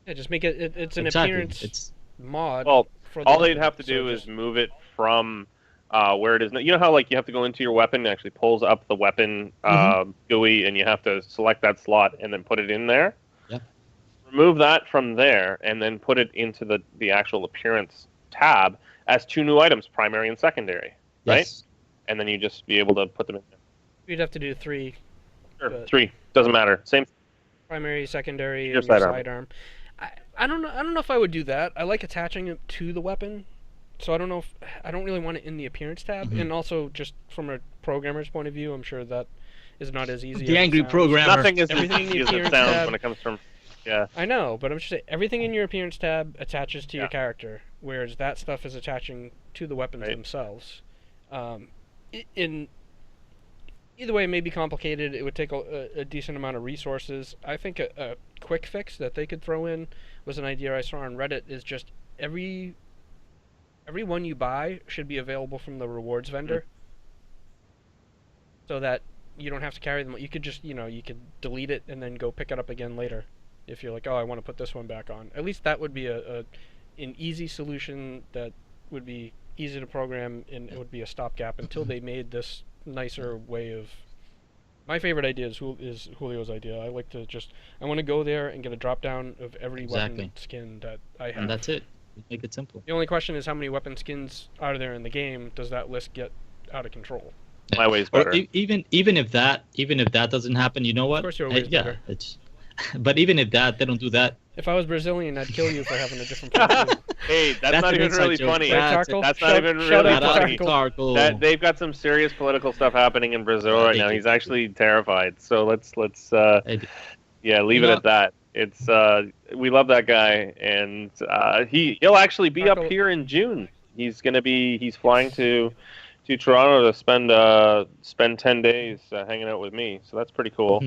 Yeah, just make it. It's an appearance mod. Well, all they'd have to do is move it from where it is. You know how you have to go into your weapon and actually pulls up the weapon GUI, and you have to select that slot and then put it in there. remove that from there, and then put it into the actual appearance tab as 2 new items, primary and secondary, right? Yes. And then you just be able to put them in there. You'd have to do 3. Sure, 3 doesn't matter. Same. Primary, secondary, Your and your sidearm. sidearm. I don't know. I don't know if I would do that. I like attaching it to the weapon, so I don't know if I don't really want it in the appearance tab. And also, just from a programmer's point of view, I'm sure that is not as easy. The as angry it sounds. programmer. Nothing is Everything as easy in as the it appearance sounds tab- when it comes from. Yeah. I know, but I'm just saying everything in your appearance tab attaches to your Yeah. character, whereas that stuff is attaching to the weapons Right. themselves. In either way, it may be complicated. It would take a decent amount of resources. I think a quick fix that they could throw in was an idea I saw on Reddit. Is just every one you buy should be available from the rewards vendor, so that you don't have to carry them. You could just you could delete it and then go pick it up again later, if you're like, oh, I want to put this one back on. At least that would be an easy solution that would be easy to program, and it would be a stopgap until they made this nicer way of. My favorite idea is Julio's idea. I like to I want to go there and get a drop down of every weapon skin that I have. And that's it. Make it simple. The only question is how many weapon skins are there in the game? Does that list get out of control? My way's better. Or even if that doesn't happen, you know what? Of course your way's better. But even if they don't do that. If I was Brazilian, I'd kill you for having a different point of view. Hey, that's not even really funny. That's not even really funny. Tarkle. They've got some serious political stuff happening in Brazil right now. He's actually terrified. So let's leave it at that. It's we love that guy, and he'll actually be up here in June. He's flying to Toronto to spend 10 days hanging out with me. So that's pretty cool.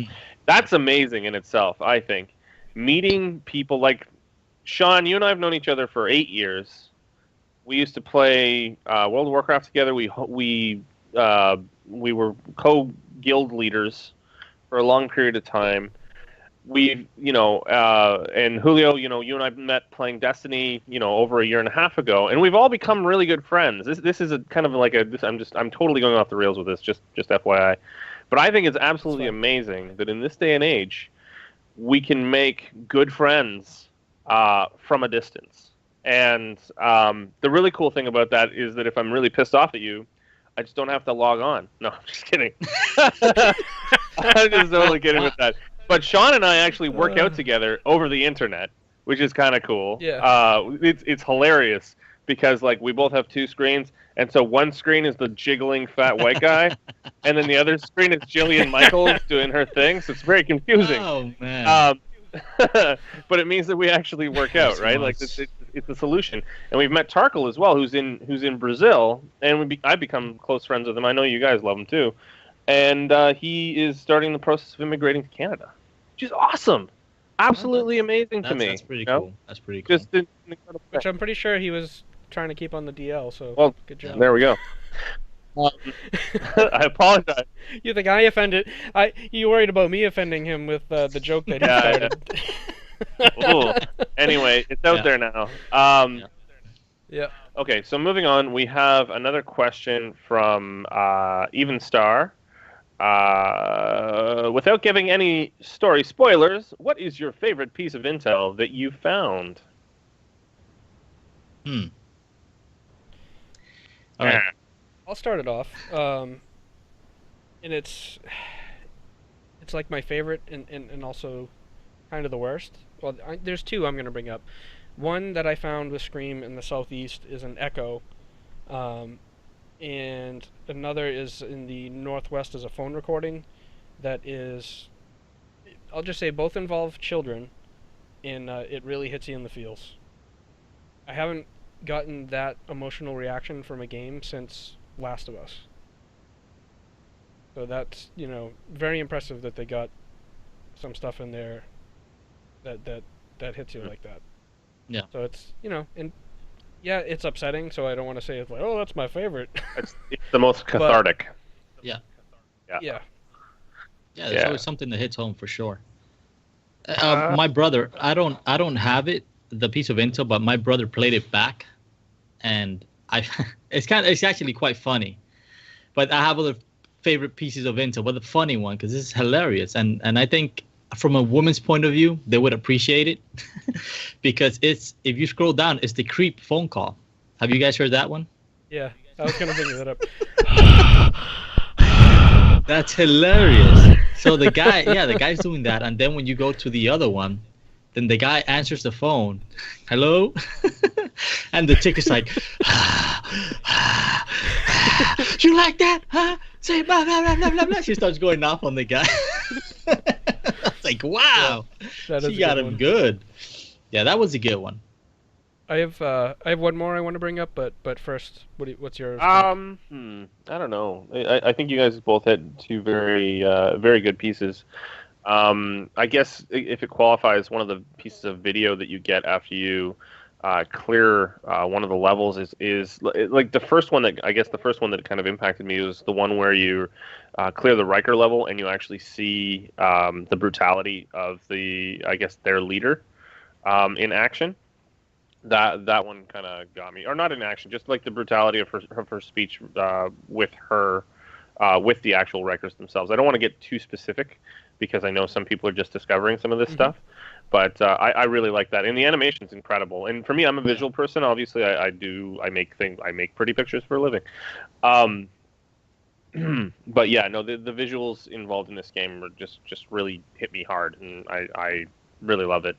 That's amazing in itself, I think. Meeting people like Sean, you and I have known each other for 8 years. We used to play World of Warcraft together. We were co-guild leaders for a long period of time. And Julio, you and I met playing Destiny, over a year and a half ago, and we've all become really good friends. This is a kind of like I'm totally going off the rails with this, just FYI. But I think it's absolutely amazing that in this day and age, we can make good friends from a distance. And the really cool thing about that is that if I'm really pissed off at you, I just don't have to log on. No, I'm just kidding. I'm just totally kidding with that. But Sean and I actually work out together over the internet, which is kind of cool. Yeah. It's hilarious because we both have 2 screens, and so one screen is the jiggling fat white guy, and then the other screen is Jillian Michaels doing her thing. So it's very confusing. Oh man. But it means that we actually work out, right? It's a solution. And we've met Tarkle as well, who's in Brazil, and I've become close friends with him. I know you guys love him too. And he is starting the process of immigrating to Canada, which is awesome. Absolutely amazing to me. That's pretty cool. That's pretty cool. Just an incredible. Which I'm pretty sure he was trying to keep on the DL. So good job. There we go. I apologize. You think I offended? You worried about me offending him with the joke that he started? Ooh. Anyway, it's out there now. Yeah. Okay, so moving on, we have another question from Even Star. Without giving any story spoilers, what is your favorite piece of intel that you found? All right. I'll start it off. And it's like my favorite and also kind of the worst. Well, there's 2 I'm going to bring up. One that I found with Scream in the southeast is an echo. And another is in the northwest is a phone recording that is, I'll just say both involve children, and it really hits you in the feels. I haven't gotten that emotional reaction from a game since Last of Us. So that's, very impressive that they got some stuff in there that hits you like that. Yeah. So it's, and yeah, it's upsetting, so I don't want to say it's like, oh, that's my favorite. It's the most cathartic. Yeah. Yeah. Yeah, there's always something that hits home for sure. My brother, I don't have it, the piece of intel, but my brother played it back, and it's actually quite funny. But I have other favorite pieces of intel, but the funny one, because this is hilarious, and I think from a woman's point of view, they would appreciate it because if you scroll down, it's the creep phone call. Have you guys heard that one? Yeah, I was gonna bring that up. That's hilarious. So the guy's doing that, and then when you go to the other one, then the guy answers the phone, hello, and the chick is like, you like that, huh? Say blah blah blah blah blah blah. She starts going off on the guy. It's like, wow, she got him good. Yeah, that was a good one. I have one more I want to bring up, but first, what's yours? I don't know. I think you guys both had two very good pieces. I guess if it qualifies, one of the pieces of video that you get after you clear one of the levels is like the first one that kind of impacted me was the one where you clear the Riker level and you actually see the brutality of their leader in action. That one kind of got me, or not in action, just like the brutality of her speech with the actual Rikers themselves. I don't want to get too specific because I know some people are just discovering some of this stuff, but I really like that, and the animation's incredible. And for me, I'm a visual person. Obviously, I make pretty pictures for a living. But yeah, no, the visuals involved in this game were just really hit me hard, and I really love it.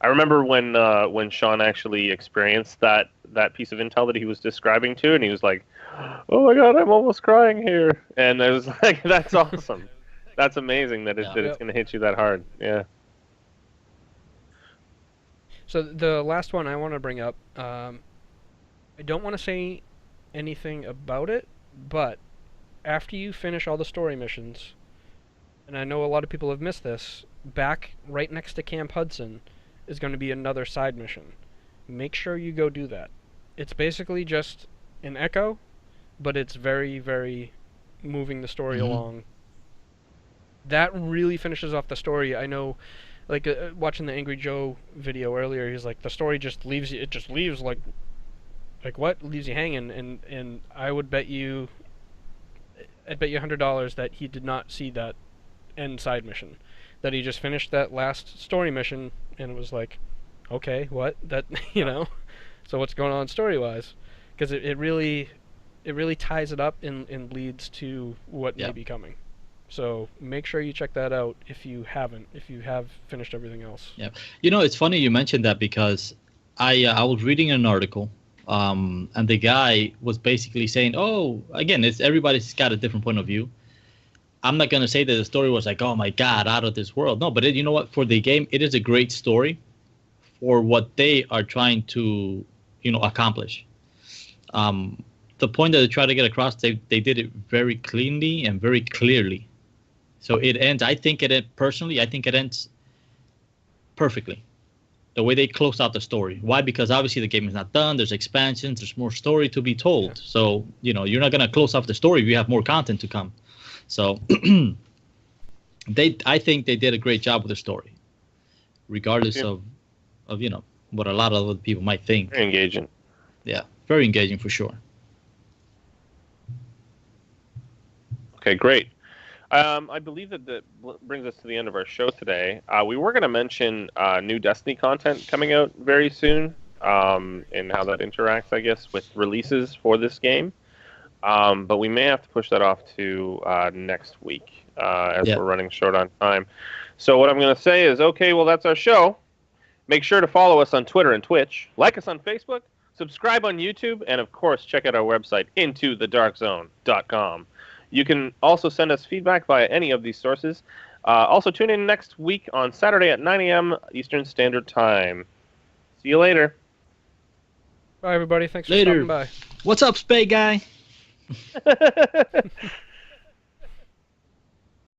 I remember when Sean actually experienced that piece of intel that he was describing to, and he was like, "Oh my God, I'm almost crying here," and I was like, "That's awesome. That's amazing that it's going to hit you that hard." Yeah. So the last one I want to bring up, I don't want to say anything about it, but after you finish all the story missions, and I know a lot of people have missed this, back right next to Camp Hudson is going to be another side mission. Make sure you go do that. It's basically just an echo, but it's very, very moving the story along. That really finishes off the story. I know, like, watching the Angry Joe video earlier, he's like, the story just leaves you, it just leaves, like what? Leaves you hanging, and I would bet you, I'd bet you $100 that he did not see that end side mission. That he just finished that last story mission, and it was like, okay, what? That, know? So what's going on story-wise? Because it really ties it up and leads to what may be coming. So make sure you check that out if you have finished everything else. Yeah. It's funny you mentioned that because I was reading an article, and the guy was basically saying, oh, again, everybody's got a different point of view. I'm not going to say that the story was like, oh my God, out of this world. No, but you know what? For the game, it is a great story for what they are trying to, accomplish. The point that they try to get across, they did it very cleanly and very clearly. So it ends, I think it ends perfectly. The way they close out the story. Why? Because obviously the game is not done. There's expansions. There's more story to be told. Yeah. So, you're not going to close off the story if you have more content to come. So I think they did a great job with the story, regardless of what a lot of other people might think. Very engaging. Yeah, very engaging for sure. Okay, great. I believe that brings us to the end of our show today. We were going to mention new Destiny content coming out very soon, and how that interacts, I guess, with releases for this game. But we may have to push that off to next week as we're running short on time. So what I'm going to say is, okay, well, that's our show. Make sure to follow us on Twitter and Twitch. Like us on Facebook. Subscribe on YouTube. And, of course, check out our website, intothedarkzone.com. You can also send us feedback via any of these sources. Also, tune in next week on Saturday at 9 a.m. Eastern Standard Time. See you later. Bye, everybody. Thanks for stopping by. What's up, Spade Guy?